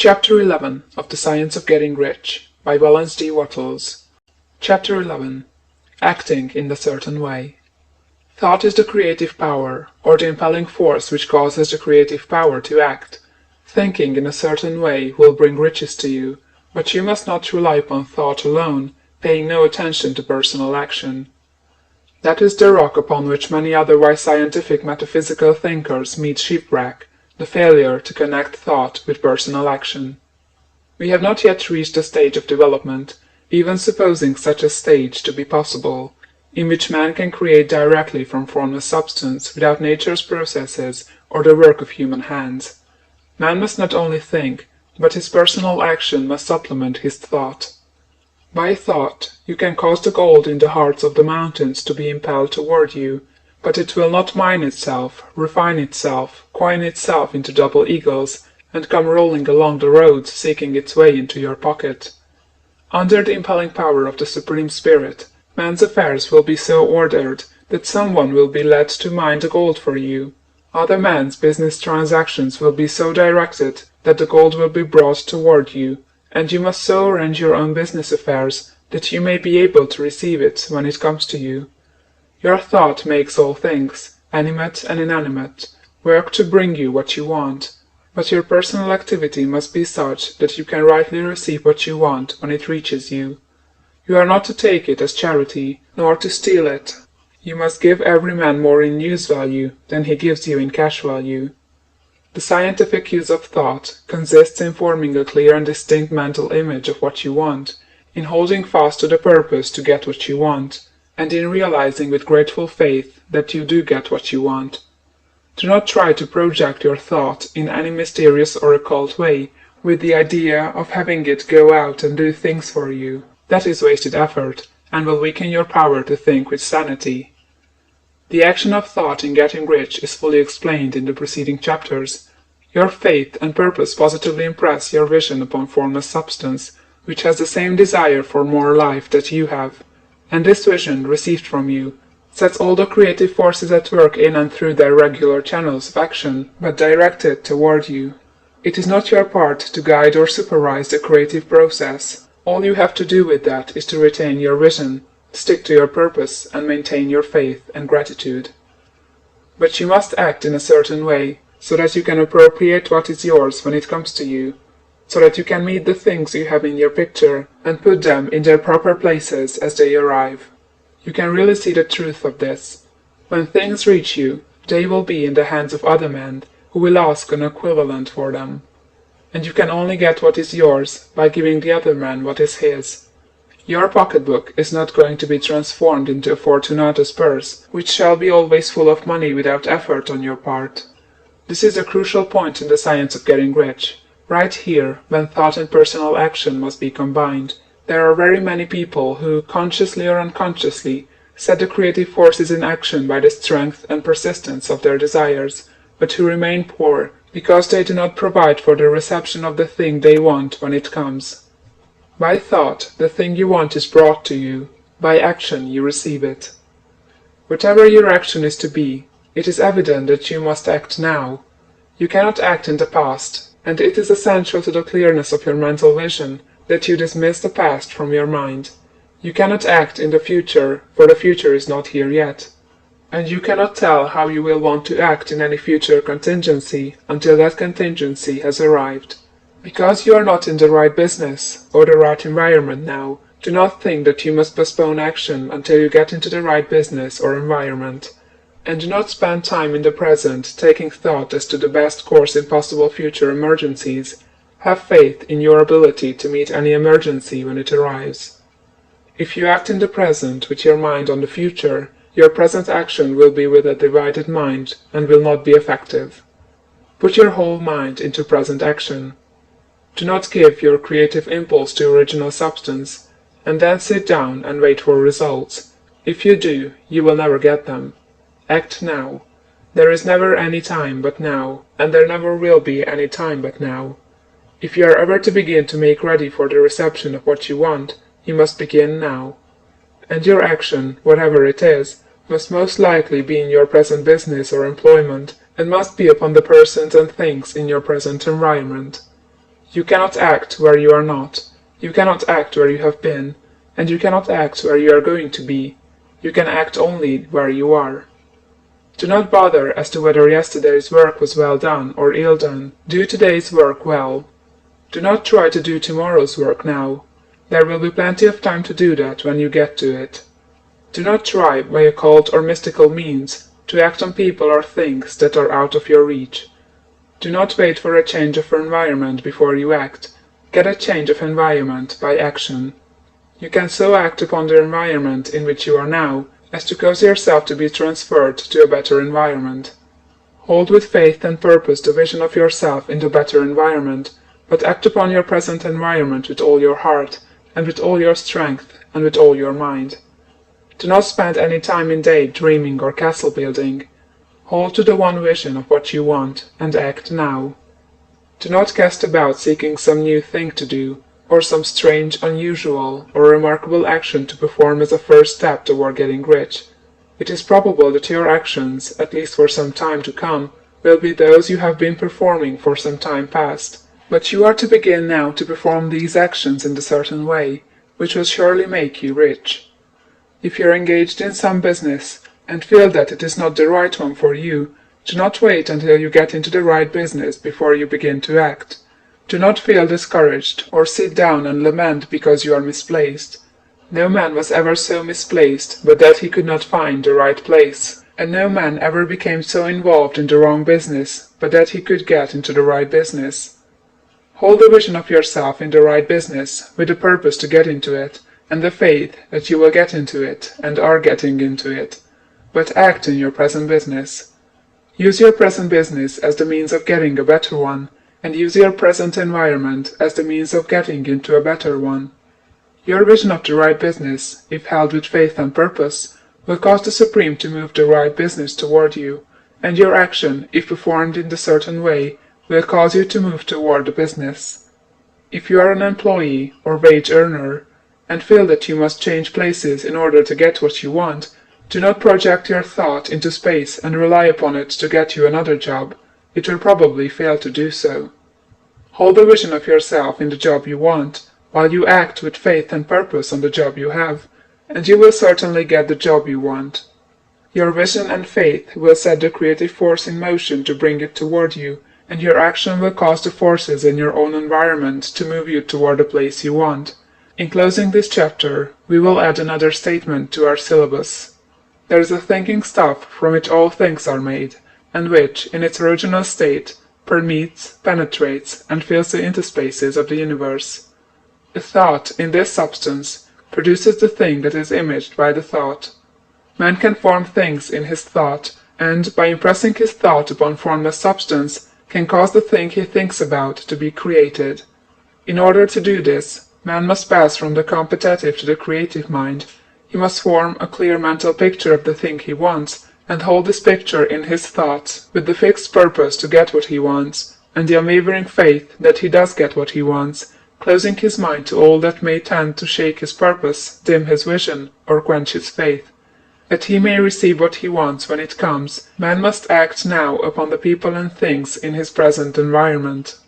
Chapter 11 of The Science of Getting Rich by Valence D. Wattles. Chapter 11. Acting in a Certain Way. Thought is the creative power, or the impelling force which causes the creative power to act. Thinking in a certain way will bring riches to you, but you must not rely upon thought alone, paying no attention to personal action. That is the rock upon which many otherwise scientific metaphysical thinkers meet shipwreck, the failure to connect thought with personal action. We have not yet reached a stage of development, even supposing such a stage to be possible, in which man can create directly from formless substance without nature's processes or the work of human hands. Man must not only think, but his personal action must supplement his thought. By thought, you can cause the gold in the hearts of the mountains to be impelled toward you, but it will not mine itself, refine itself, coin itself into double eagles, and come rolling along the roads seeking its way into your pocket. Under the impelling power of the Supreme Spirit, man's affairs will be so ordered that someone will be led to mine the gold for you. Other men's business transactions will be so directed that the gold will be brought toward you, and you must so arrange your own business affairs that you may be able to receive it when it comes to you. Your thought makes all things, animate and inanimate, work to bring you what you want, but your personal activity must be such that you can rightly receive what you want when it reaches you. You are not to take it as charity, nor to steal it. You must give every man more in use value than he gives you in cash value. The scientific use of thought consists in forming a clear and distinct mental image of what you want, in holding fast to the purpose to get what you want, and in realizing with grateful faith that you do get what you want. Do not try to project your thought in any mysterious or occult way with the idea of having it go out and do things for you. That is wasted effort, and will weaken your power to think with sanity. The action of thought in getting rich is fully explained in the preceding chapters. Your faith and purpose positively impress your vision upon formless substance, which has the same desire for more life that you have. And this vision, received from you, sets all the creative forces at work in and through their regular channels of action, but directed toward you. It is not your part to guide or supervise the creative process. All you have to do with that is to retain your vision, stick to your purpose, and maintain your faith and gratitude. But you must act in a certain way, so that you can appropriate what is yours when it comes to you, so that you can meet the things you have in your picture and put them in their proper places as they arrive. You can really see the truth of this. When things reach you, they will be in the hands of other men who will ask an equivalent for them. And you can only get what is yours by giving the other man what is his. Your pocketbook is not going to be transformed into a Fortunatus purse, which shall be always full of money without effort on your part. This is a crucial point in the science of getting rich. Right here, when thought and personal action must be combined, there are very many people who, consciously or unconsciously, set the creative forces in action by the strength and persistence of their desires, but who remain poor because they do not provide for the reception of the thing they want when it comes. By thought, the thing you want is brought to you. By action, you receive it. Whatever your action is to be, it is evident that you must act now. You cannot act in the past, and it is essential to the clearness of your mental vision that you dismiss the past from your mind. You cannot act in the future, for the future is not here yet. And you cannot tell how you will want to act in any future contingency until that contingency has arrived. Because you are not in the right business or the right environment now, do not think that you must postpone action until you get into the right business or environment. And do not spend time in the present taking thought as to the best course in possible future emergencies. Have faith in your ability to meet any emergency when it arrives. If you act in the present with your mind on the future, your present action will be with a divided mind and will not be effective. Put your whole mind into present action. Do not give your creative impulse to original substance, and then sit down and wait for results. If you do, you will never get them. Act now. There is never any time but now, and there never will be any time but now. If you are ever to begin to make ready for the reception of what you want, you must begin now. And your action, whatever it is, must most likely be in your present business or employment, and must be upon the persons and things in your present environment. You cannot act where you are not. You cannot act where you have been, and you cannot act where you are going to be. You can act only where you are. Do not bother as to whether yesterday's work was well done or ill done. Do today's work well. Do not try to do tomorrow's work now. There will be plenty of time to do that when you get to it. Do not try, by occult or mystical means, to act on people or things that are out of your reach. Do not wait for a change of environment before you act. Get a change of environment by action. You can so act upon the environment in which you are now as to cause yourself to be transferred to a better environment. Hold with faith and purpose the vision of yourself in the better environment, but act upon your present environment with all your heart, and with all your strength, and with all your mind. Do not spend any time in day dreaming or castle building. Hold to the one vision of what you want, and act now. Do not cast about seeking some new thing to do, or some strange, unusual, or remarkable action to perform as a first step toward getting rich. It is probable that your actions, at least for some time to come, will be those you have been performing for some time past. But you are to begin now to perform these actions in a certain way, which will surely make you rich. If you are engaged in some business, and feel that it is not the right one for you, do not wait until you get into the right business before you begin to act. Do not feel discouraged, or sit down and lament because you are misplaced. No man was ever so misplaced but that he could not find the right place, and no man ever became so involved in the wrong business but that he could get into the right business. Hold the vision of yourself in the right business, with the purpose to get into it, and the faith that you will get into it, and are getting into it. But act in your present business. Use your present business as the means of getting a better one, and use your present environment as the means of getting into a better one. Your vision of the right business, if held with faith and purpose, will cause the Supreme to move the right business toward you, and your action, if performed in a certain way, will cause you to move toward the business. If you are an employee or wage earner, and feel that you must change places in order to get what you want, do not project your thought into space and rely upon it to get you another job. It will probably fail to do so. Hold the vision of yourself in the job you want, while you act with faith and purpose on the job you have, and you will certainly get the job you want. Your vision and faith will set the creative force in motion to bring it toward you, and your action will cause the forces in your own environment to move you toward the place you want. In closing this chapter, we will add another statement to our syllabus. There is a thinking stuff from which all things are made, and which, in its original state, permeates, penetrates, and fills the interspaces of the universe. A thought, in this substance, produces the thing that is imaged by the thought. Man can form things in his thought, and, by impressing his thought upon formless substance, can cause the thing he thinks about to be created. In order to do this, man must pass from the competitive to the creative mind. He must form a clear mental picture of the thing he wants, and hold this picture in his thoughts, with the fixed purpose to get what he wants, and the unwavering faith that he does get what he wants, closing his mind to all that may tend to shake his purpose, dim his vision, or quench his faith. That he may receive what he wants when it comes, man must act now upon the people and things in his present environment.